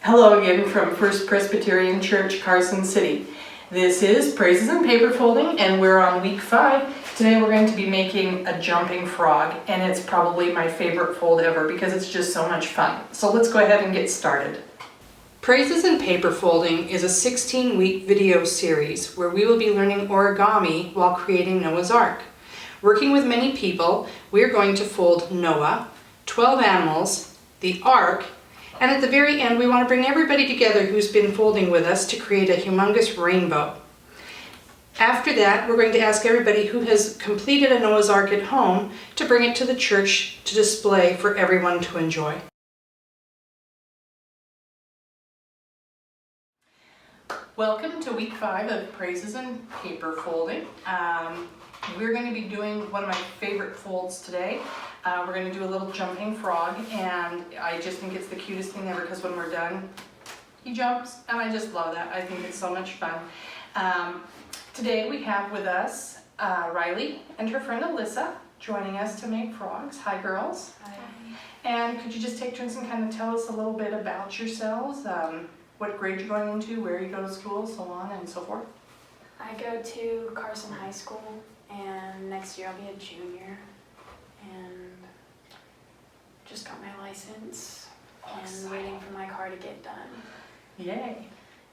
Hello again from First Presbyterian Church, Carson City. This is Praises and Paper Folding, and we're on week 5. Today we're going to be making a jumping frog, and it's probably my favorite fold ever because it's just so much fun. So let's go ahead and get started. Praises and Paper Folding is a 16-week video series where we will be learning origami while creating Noah's Ark. Working with many people, we're going to fold Noah, 12 animals, the Ark, and at the very end, we want to bring everybody together who's been folding with us to create a humongous rainbow. After that, we're going to ask everybody who has completed a Noah's Ark at home to bring it to the church to display for everyone to enjoy. Welcome to week 5 of Praises and Paper Folding. We're going to be doing one of my favorite folds today. We're going to do a little jumping frog, and I just think it's the cutest thing ever because when we're done, he jumps, and I just love that. I think it's so much fun. Today we have with us Riley and her friend Alyssa joining us to make frogs. Hi, girls. Hi. And could you just take turns and kind of tell us a little bit about yourselves? What grade you're going into, where you go to school, so on and so forth? I go to Carson High School, and next year I'll be a junior, and just got my license and waiting for my car to get done. Yay.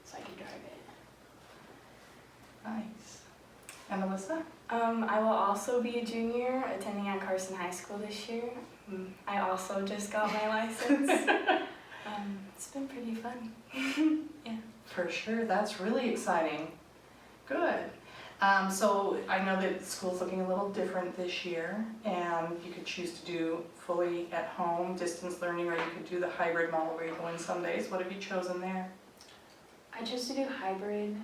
So I can drive it. Nice. And Alyssa? I will also be a junior attending at Carson High School this year. I also just got my license. It's been pretty fun. Yeah. For sure, that's really exciting. Good. So I know that school's looking a little different this year, and you could choose to do fully at home, distance learning, or you could do the hybrid model where you go in some days. What have you chosen there? I chose to do hybrid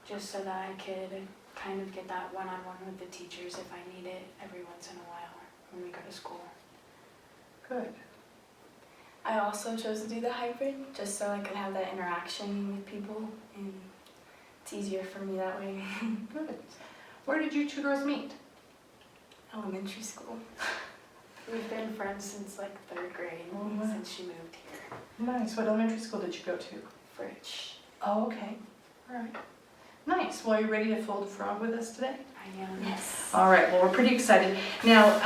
just so that I could kind of get that one-on-one with the teachers if I need it every once in a while when we go to school. Good. I also chose to do the hybrid just so I could have that interaction with people, and it's easier for me that way. Good. Where did you two girls meet? Elementary school. We've been friends since like 3rd grade, Oh, wow. since she moved here. Nice. What elementary school did you go to? Fritch. Oh, okay. All right. Nice. Well, are you ready to fold a frog with us today? I am. Yes. All right, well, we're pretty excited. Now,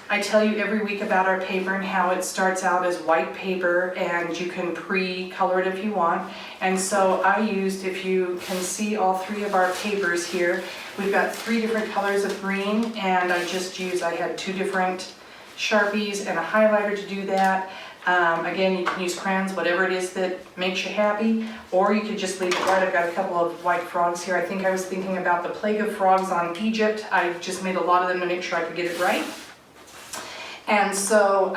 I tell you every week about our paper and how it starts out as white paper, and you can pre-color it if you want. And so I used, if you can see all 3 of our papers here, we've got 3 different colors of green, and I had 2 different Sharpies and a highlighter to do that. Again, you can use crayons, whatever it is that makes you happy, or you could just leave it white. I've got a couple of white frogs here. I think I was thinking about the plague of frogs on Egypt. I just made a lot of them to make sure I could get it right. And so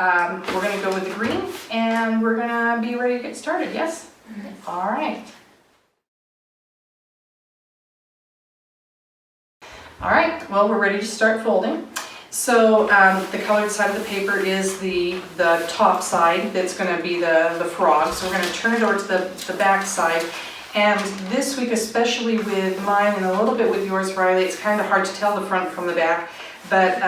we're going to go with the green, and we're going to be ready to get started, yes? Mm-hmm. All right. All right, well, we're ready to start folding. So the colored side of the paper is the top side that's going to be the frog. So we're going to turn it over to the back side. And this week, especially with mine and a little bit with yours, Riley, it's kind of hard to tell the front from the back. But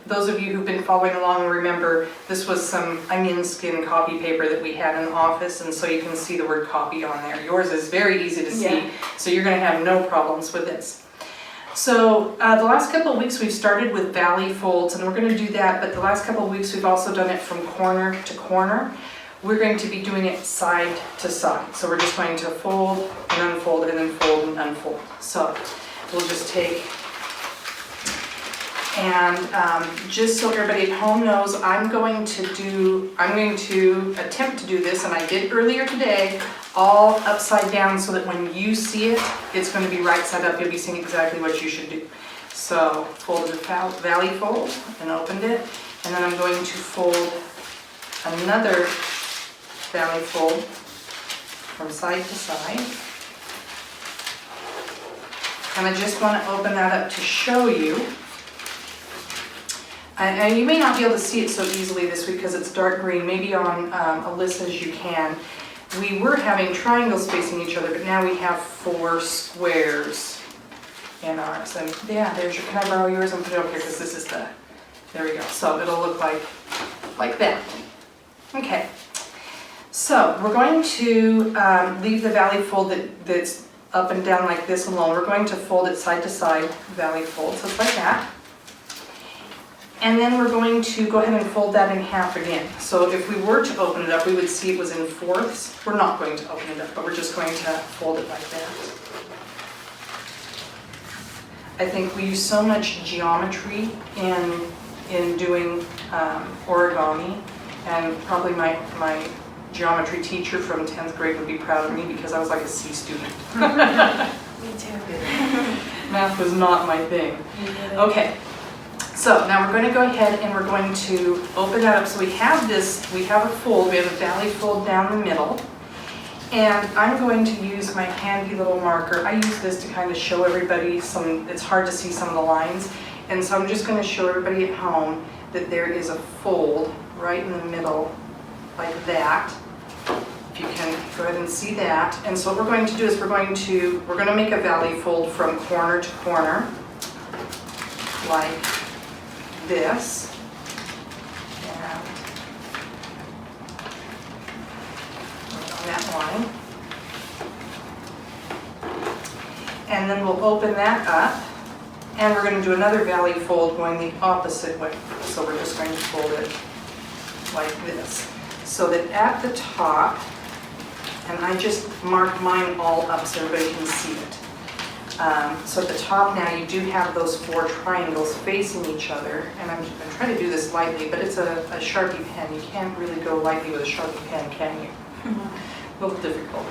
those of you who've been following along remember this was some onion skin copy paper that we had in the office, and so you can see the word copy on there. Yours is very easy to see, so you're going to have no problems with this. So the last couple of weeks we've started with valley folds, and we're going to do that, but the last couple of weeks we've also done it from corner to corner. We're going to be doing it side to side. So we're just going to fold and unfold and then fold and unfold. So we'll just take, and just so everybody at home knows, I'm going to attempt to do this, and I did earlier today, all upside down so that when you see it, it's going to be right side up. You'll be seeing exactly what you should do. So folded a valley fold and opened it, and then I'm going to fold another valley fold from side to side. And I just want to open that up to show you. And you may not be able to see it so easily this week because it's dark green. Maybe on Alyssa's you can. We were having triangles facing each other, but now we have 4 squares in ours. And yeah, there's your, can I borrow yours and put it over here because this is the, there we go. So it'll look like that. Okay. So we're going to leave the valley fold that's up and down like this alone. We're going to fold it side to side, valley fold, so it's like that. And then we're going to go ahead and fold that in half again. So if we were to open it up, we would see it was in fourths. We're not going to open it up, but we're just going to fold it like that. I think we use so much geometry in doing origami, and probably my geometry teacher from 10th grade would be proud of me because I was like a C student. Me too. Math was not my thing. Okay, so now we're going to go ahead and we're going to open that up. So we have a fold, we have a valley fold down the middle. And I'm going to use my handy little marker. I use this to kind of show everybody it's hard to see some of the lines. And so I'm just going to show everybody at home that there is a fold right in the middle like that. If you can go ahead and see that. And so what we're going to do is we're going to make a valley fold from corner to corner like this. And on that line. And then we'll open that up. And we're going to do another valley fold going the opposite way. So we're just going to fold it like this. So that at the top, and I just marked mine all up so everybody can see it. So at the top now you do have those 4 triangles facing each other. And I'm trying to do this lightly, but it's a Sharpie pen. You can't really go lightly with a Sharpie pen, can you? A little difficult.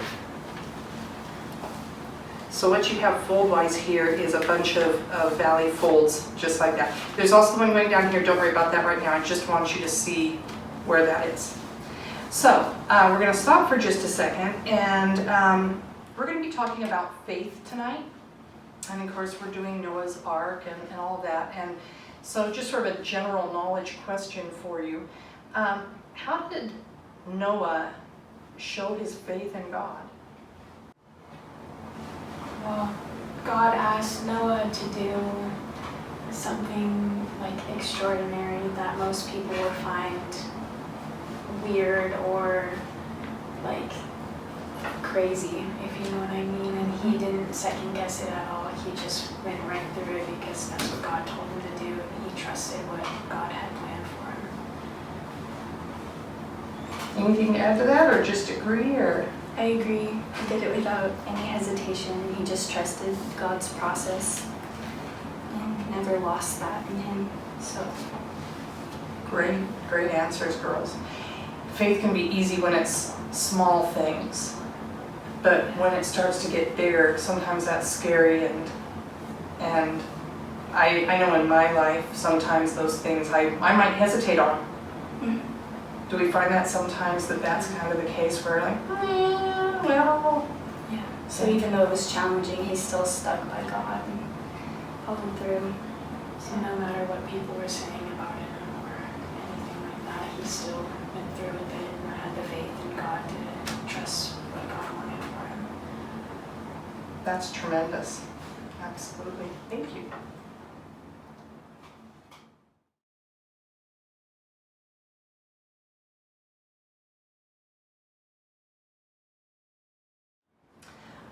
So what you have fold-wise here is a bunch of valley folds, just like that. There's also one going down here, don't worry about that right now, I just want you to see where that is. So, we're going to stop for just a second, and we're going to be talking about faith tonight. And of course we're doing Noah's Ark and all of that, and so just sort of a general knowledge question for you. How did Noah show his faith in God? Well, God asked Noah to do something like extraordinary that most people would find weird or like crazy, if you know what I mean. And he didn't second guess it at all. He just went right through it because that's what God told him to do. He trusted what God had planned for him. Anything to add to that, or just agree, or? I agree. He did it without any hesitation. He just trusted God's process and never lost that in him. So Great answers, girls. Faith can be easy when it's small things, but when it starts to get bigger, sometimes that's scary, and I know in my life, sometimes those things I might hesitate on. mm-hmm. Do we find that sometimes that's kind of the case where like, well, Yeah. So even though it was challenging, he still stuck by God and followed through. So no matter what people were saying about him or anything like that, he still went through with it and had the faith in God to trust what God wanted for him. that's tremendous. Absolutely. Thank you.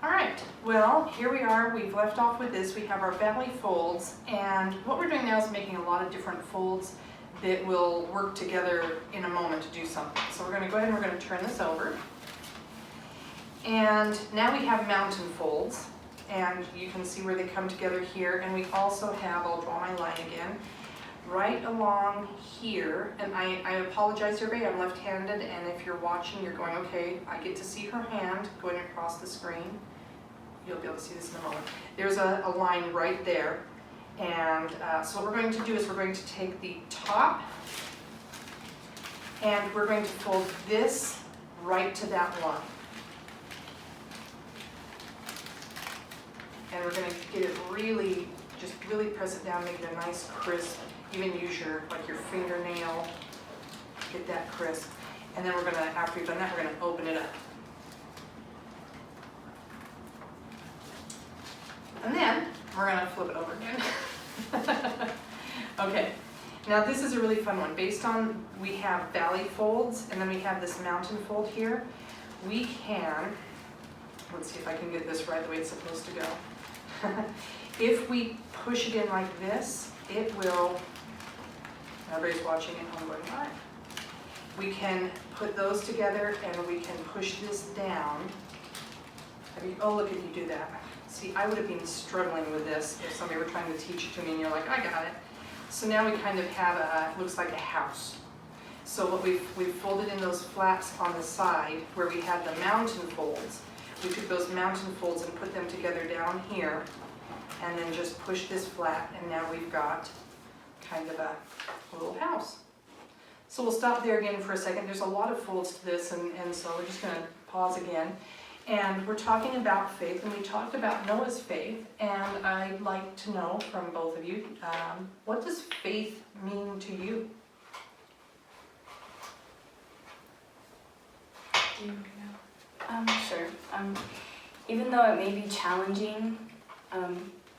All right, well, here we are. We've left off with this. We have our valley folds, and what we're doing now is making a lot of different folds that will work together in a moment to do something. So we're going to go ahead and we're going to turn this over. And now we have mountain folds, and you can see where they come together here. And we also have, I'll draw my line again, right along here. And I apologize, everybody, I'm left-handed, and if you're watching, you're going, okay, I get to see her hand going across the screen. You'll be able to see this in a moment. There's a line right there. And so what we're going to do is we're going to take the top, and we're going to fold this right to that line. And we're going to get it really, just really press it down, make it a nice crisp, even use your fingernail, get that crisp. And then we're going to, after you've done that, we're going to open it up. And then we're going to flip it over again. Okay, Now this is a really fun one. Based on, we have valley folds and then we have this mountain fold here. We can, let's see if I can get this right the way it's supposed to go. If we push it in like this, it will, everybody's watching at home going, what? We can put those together and we can push this down. Oh, look at you do that. See, I would have been struggling with this if somebody were trying to teach it to me and you're like, I got it. So now we kind of have a, looks like a house. So what we've folded in those flaps on the side where we had the mountain folds. We took those mountain folds and put them together down here and then just push this flat, and now we've got kind of a little house. So we'll stop there again for a second. There's a lot of folds to this, and so we're just going to pause again. And we're talking about faith, and we talked about Noah's faith, and I'd like to know from both of you, what does faith mean to you? Do you know? Sure. Even though it may be challenging,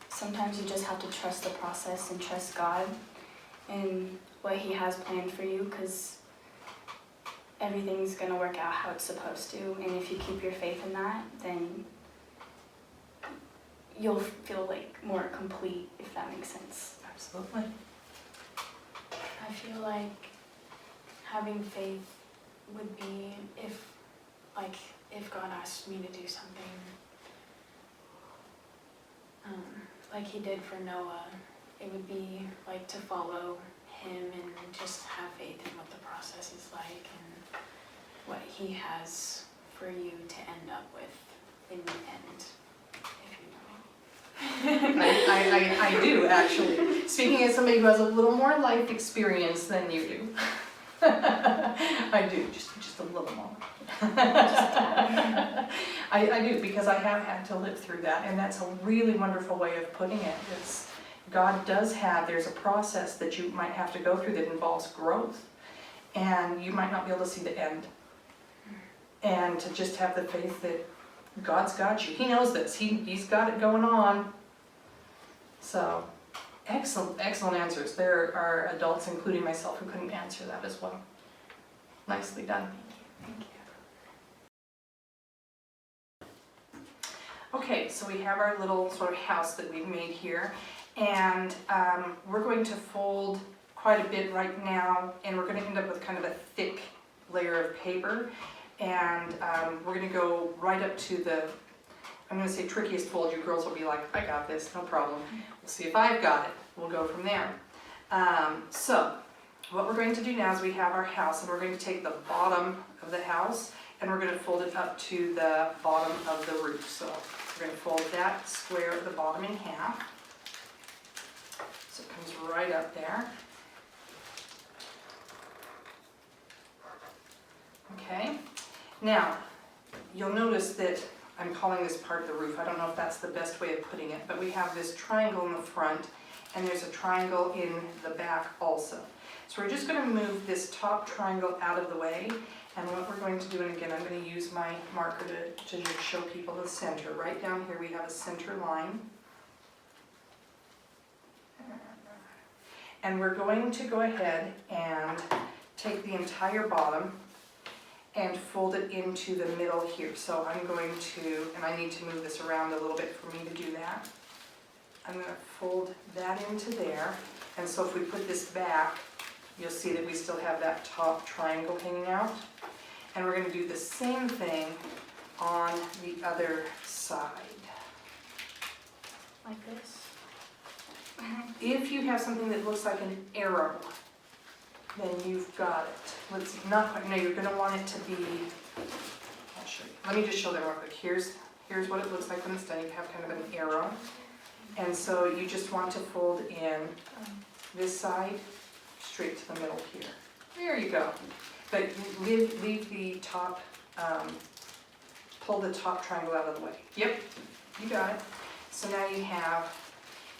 sometimes you just have to trust the process and trust God and what He has planned for you, because everything's going to work out how it's supposed to. And if you keep your faith in that, then you'll feel like more complete, if that makes sense. Absolutely. I feel like having faith would be if God asked me to do something, like He did for Noah, it would be like to follow Him and just have faith in what the process is like and what He has for you to end up with in the end, if you know. I do, actually. Speaking as somebody who has a little more life experience than you do. I do, just a little more. I do, because I have had to live through that, and that's a really wonderful way of putting it. It's, God does have, there's a process that you might have to go through that involves growth, and you might not be able to see the end. And to just have the faith that God's got you. He knows this. He's got it going on. So, excellent answers. There are adults, including myself, who couldn't answer that as well. Nicely done. Thank you. Okay, so we have our little sort of house that we've made here, and we're going to fold quite a bit right now, and we're going to end up with kind of a thick layer of paper, and we're going to go right up to the, I'm going to say trickiest fold. You girls will be like, I got this, no problem. We'll see if I've got it. We'll go from there. So what we're going to do now is we have our house, and we're going to take the bottom of the house and we're going to fold it up to the bottom of the roof. So we're going to fold that square at the bottom in half. So it comes right up there. Okay. Now, you'll notice that I'm calling this part the roof. I don't know if that's the best way of putting it, but we have this triangle in the front, and there's a triangle in the back also. So we're just going to move this top triangle out of the way, and what we're going to do, and again I'm going to use my marker to show people the center. Right down here we have a center line. And we're going to go ahead and take the entire bottom and fold it into the middle here. So I'm going to, and I need to move this around a little bit for me to do that. I'm going to fold that into there, and so if we put this back, you'll see that we still have that top triangle hanging out. And we're going to do the same thing on the other side. Like this? If you have something that looks like an arrow, then you've got it. Let's not quite, no, you're going to want it to be, I'll show you. Let me just show them real quick. Here's what it looks like when it's done. You have kind of an arrow. And so you just want to fold in this side straight to the middle here. There you go. But leave the top, pull the top triangle out of the way. Yep, you got it. So now you have,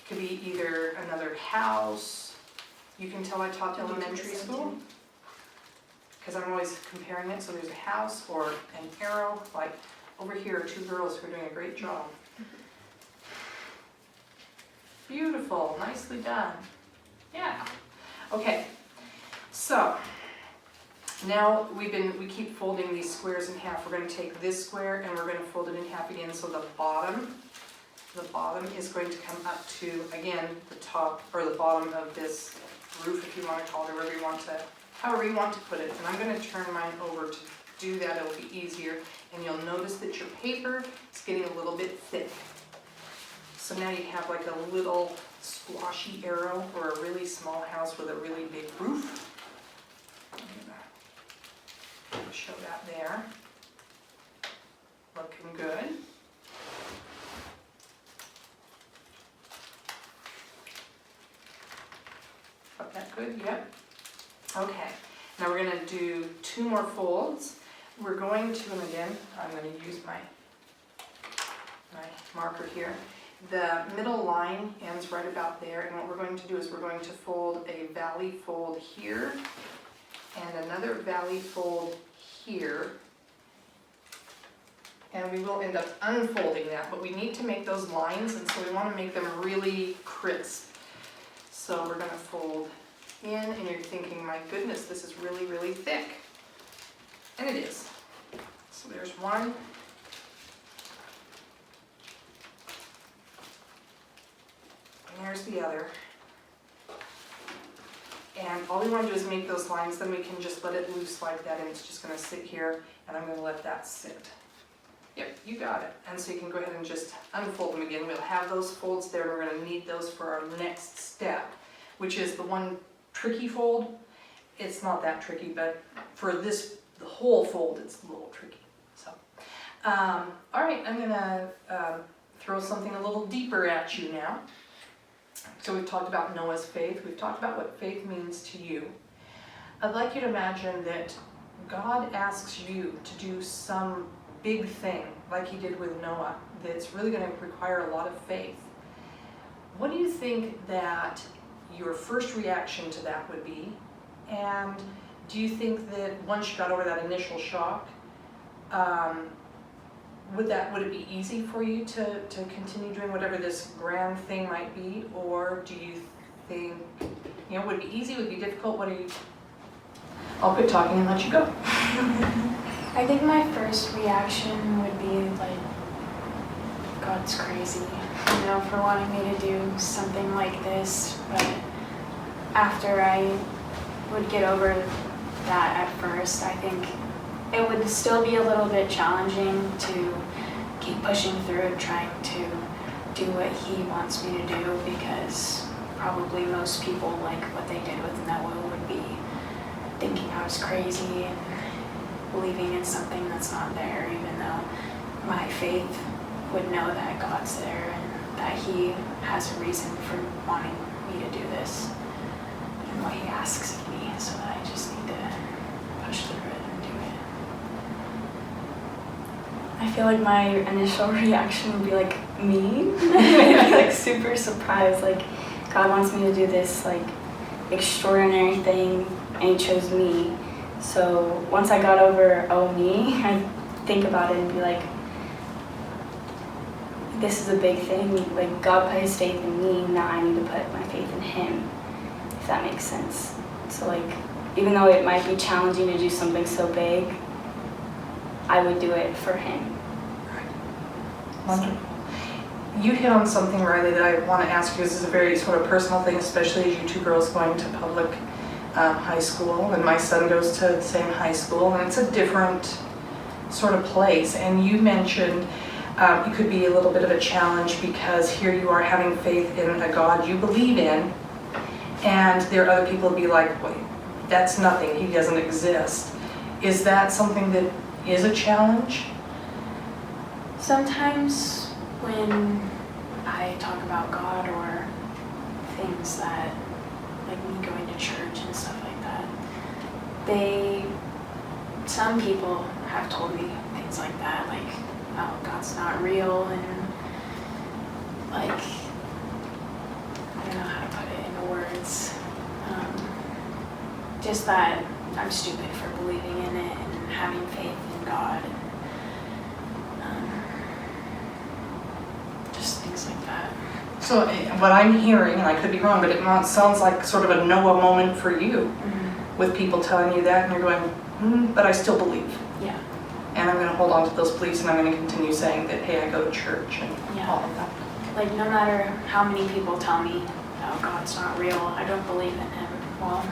could be either another house. You can tell I taught elementary school, because I'm always comparing it. So there's a house or an arrow. Like over here are two girls who are doing a great job. Beautiful, nicely done. Yeah. Okay, so now we keep folding these squares in half. We're gonna take this square and we're gonna fold it in half again, so the bottom is going to come up to, again, the top or the bottom of this roof, if you want to call it, however you want to put it. And I'm gonna turn mine over to do that, it'll be easier. And you'll notice that your paper is getting a little bit thick. So now you have like a little squashy arrow for a really small house with a really big roof. I'll show that there. Looking good. Got that good? Yep. Okay. Now we're going to do 2 more folds. We're going to, and again, I'm going to use my marker here. The middle line ends right about there, and what we're going to do is we're going to fold a valley fold here and another valley fold here, and we will end up unfolding that, but we need to make those lines, and so we want to make them really crisp. So we're going to fold in, and you're thinking, my goodness, this is really, really thick. And it is. So there's one. And there's the other. And all we want to do is make those lines, then we can just let it loose like that, and it's just going to sit here, and I'm going to let that sit. Yep, you got it. And so you can go ahead and just unfold them again. We'll have those folds there, and we're going to need those for our next step, which is the one tricky fold. It's not that tricky, but for this, the whole fold, it's a little tricky. So, all right, I'm going to throw something a little deeper at you now. So we've talked about Noah's faith. We've talked about what faith means to you. I'd like you to imagine that God asks you to do some big thing, like he did with Noah, that's really going to require a lot of faith. What do you think that your first reaction to that would be? And do you think that once you got over that initial shock, would it be easy for you to continue doing whatever this grand thing might be? Or do you think, would it be easy, would it be difficult? I'll quit talking and let you go. I think my first reaction would be like, God's crazy, for wanting me to do something like this. But after I would get over that at first, I think it would still be a little bit challenging to keep pushing through, trying to do what he wants me to do, because probably most people, like what they did with Noah, would be thinking I was crazy and believing in something that's not there, even though my faith would know that God's there and that he has a reason for wanting me to do this and what he asks of me, so that I just need to push through it and do it. I feel like my initial reaction would be like, me? I'd be like super surprised, like God wants me to do this like extraordinary thing and he chose me. So once I got over, oh me, I'd think about it and be like, this is a big thing, like God put his faith in me, now I need to put my faith in him, if that makes sense. So like, even though it might be challenging to do something so big, I would do it for him. Wonderful. You hit on something, Riley, that I want to ask you. This is a very sort of personal thing, especially as you two girls going to public high school, and my son goes to the same high school, and it's a different sort of place. And you mentioned it could be a little bit of a challenge because here you are having faith in a God you believe in, and there are other people who be like, wait, that's nothing, he doesn't exist. Is that something that is a challenge? Sometimes when I talk about God or things that, like me going to church and stuff like that, some people have told me things like that, like, oh, God's not real, and like, I don't know how to put it into words, just that I'm stupid for believing in it and having faith in God. just things like that. So what I'm hearing, and I could be wrong, but it sounds like sort of a Noah moment for you, with people telling you that, and you're going, but I still believe. Yeah. And I'm going to hold on to those beliefs, and I'm going to continue saying that, hey, I go to church and Yeah. all of that. Like, no matter how many people tell me, oh, God's not real, I don't believe in him, well,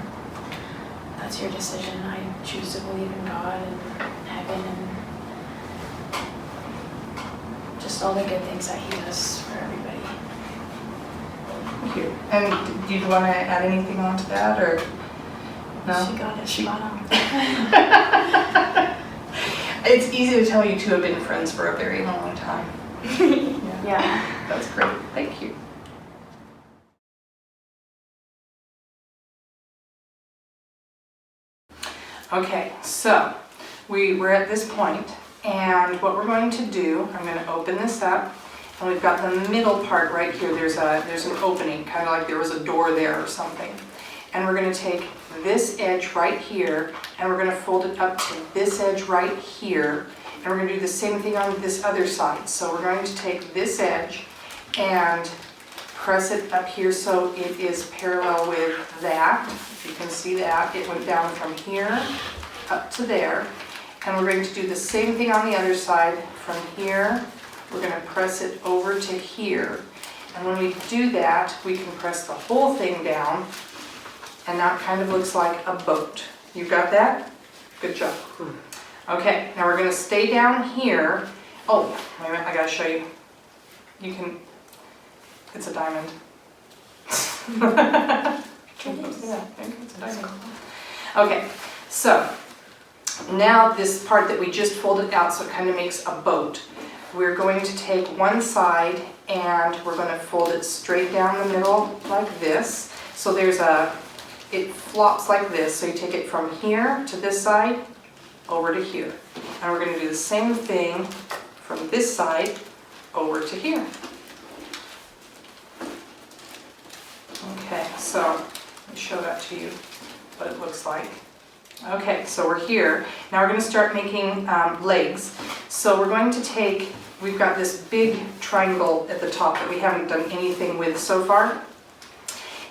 that's your decision. I choose to believe in God and heaven and just all the good things that he does for everybody. Thank you. And do you want to add anything on to that, or no? She got it spot on. It's easy to tell you two have been friends for a very long time. Yeah. That's great. Thank you. Okay, so we're at this point, and what we're going to do, I'm going to open this up, and we've got the middle part right here. There's an opening, kind of like there was a door there or something. And we're going to take this edge right here, and we're going to fold it up to this edge right here, and we're going to do the same thing on this other side. So we're going to take this edge and press it up here so it is parallel with that. You can see that. It went down from here up to there. And we're going to do the same thing on the other side. From here, we're going to press it over to here. And when we do that, we can press the whole thing down, and that kind of looks like a boat. You got that? Good job. Okay, now we're going to stay down here. Oh, wait a minute, I got to show you. You can, it's a diamond. Yeah, it's a diamond. Okay, so now this part that we just folded out, so it kind of makes a boat. We're going to take one side and we're going to fold it straight down the middle like this. So it flops like this. So you take it from here to this side, over to here. And we're going to do the same thing from this side over to here. Okay, so let me show that to you, what it looks like. Okay, so we're here. Now we're going to start making legs. So we're going to take, we've got this big triangle at the top that we haven't done anything with so far.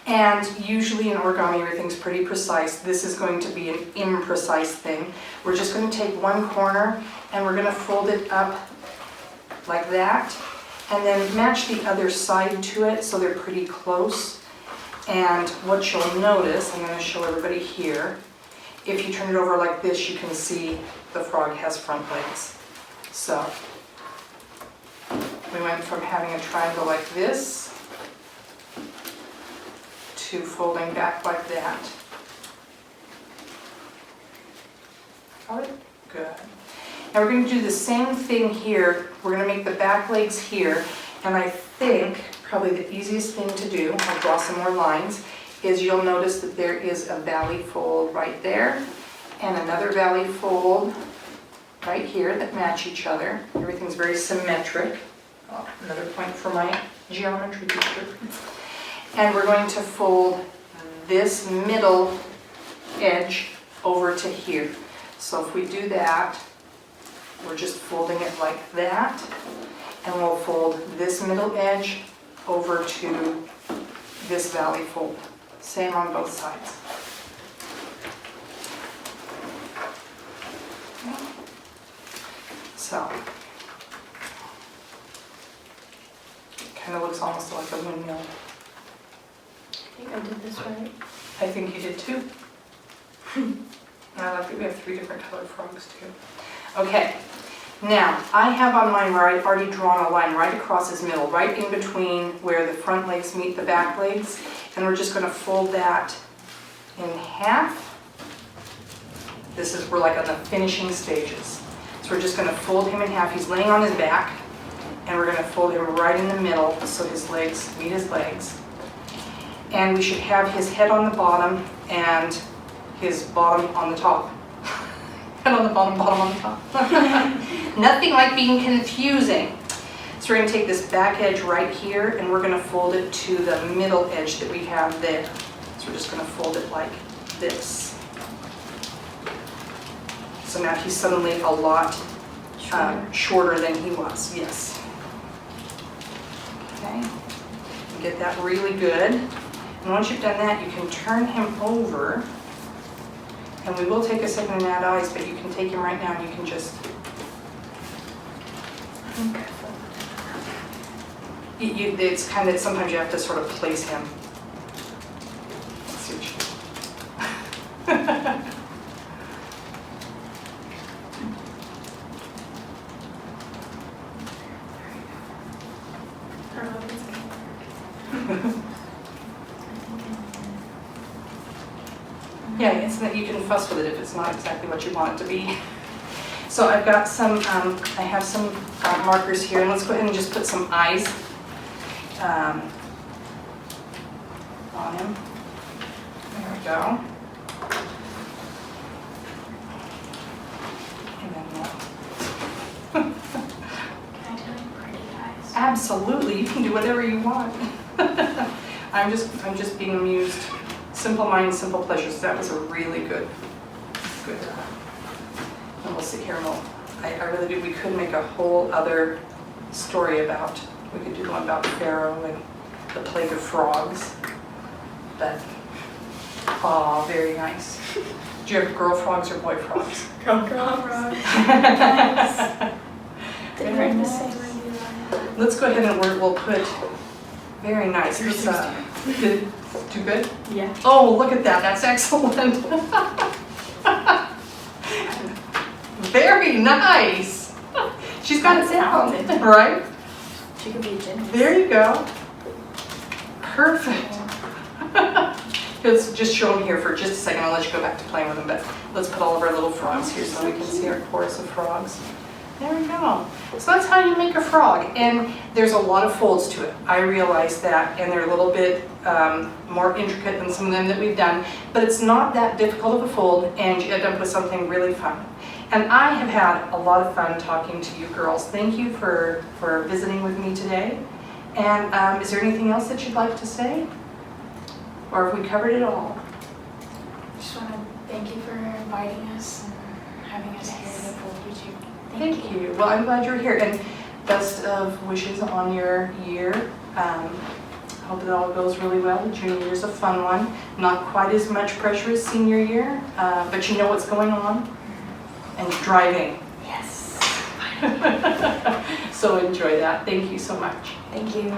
And usually in origami everything's pretty precise. This is going to be an imprecise thing. We're just going to take one corner and we're going to fold it up like that. And then match the other side to it so they're pretty close. And what you'll notice, I'm going to show everybody here, if you turn it over like this, you can see the frog has front legs. So we went from having a triangle like this to folding back like that. Got it? Good. Now we're going to do the same thing here. We're going to make the back legs here, and I think probably the easiest thing to do, I'll draw some more lines, is you'll notice that there is a valley fold right there and another valley fold right here that match each other. Everything's very symmetric. Oh, another point for my geometry teacher. And we're going to fold this middle edge over to here. So if we do that, we're just folding it like that, and we'll fold this middle edge over to this valley fold. Same on both sides. So, it kind of looks almost like a windmill. I think I did this right. I think you did too. And I like that we have 3 different colored frogs too. Okay, now I have on mine where I've already drawn a line right across his middle, right in between where the front legs meet the back legs. And we're just going to fold that in half. We're like on the finishing stages. So we're just going to fold him in half. He's laying on his back, and we're going to fold him right in the middle so his legs meet his legs. And we should have his head on the bottom and his bottom on the top. Head on the bottom, bottom on the top. Nothing like being confusing. So we're going to take this back edge right here, and we're going to fold it to the middle edge that we have there. So we're just going to fold it like this. So now he's suddenly a lot shorter than he was, yes. Okay, get that really good. And once you've done that, you can turn him over. And we will take a second and add eyes, but you can take him right now and you can just, it's kind of, sometimes you have to sort of place him. Let's see what Yeah, it's that you can fuss with it if it's not exactly what you want it to be. So I've got some, I have some markers here, and let's go ahead and just put some eyes on him. There we go. And then, Can I do like pretty eyes? absolutely, you can do whatever you want. I'm just being amused. Simple minds, simple pleasures. That was a really good. And we'll sit here and I really do. We could make a whole other story about. We could do one about Pharaoh and the plague of frogs. But, oh, very nice. Do you have girl frogs or boy frogs? Girl frogs. Didn't Very write the nice. same review I had. Let's go ahead and we'll put. Very nice. Yours This, did too good? Yeah. Oh, look at that, that's excellent. Very nice. She's got it down, Talented. right? She could be a gymnast. There you go. Perfect. Let's just show them here for just a second. I'll let you go back to playing with them, but let's put all of our little frogs here so we can see our chorus of frogs. There we go. So that's how you make a frog, and there's a lot of folds to it. I realize that, and they're a little bit more intricate than some of them that we've done, but it's not that difficult of a fold, and you end up with something really fun. And I have had a lot of fun talking to you girls. Thank you for visiting with me today. And is there anything else that you'd like to say? Or have we covered it all? Just want to thank you for inviting us and having us here to Fold YouTube. Thank you. Well, I'm glad you're here, and best of wishes on your year. I hope it all goes really well. Junior year's a fun one. Not quite as much pressure as senior year, but you know what's going on. And driving. Yes. So enjoy that. Thank you so much. Thank you.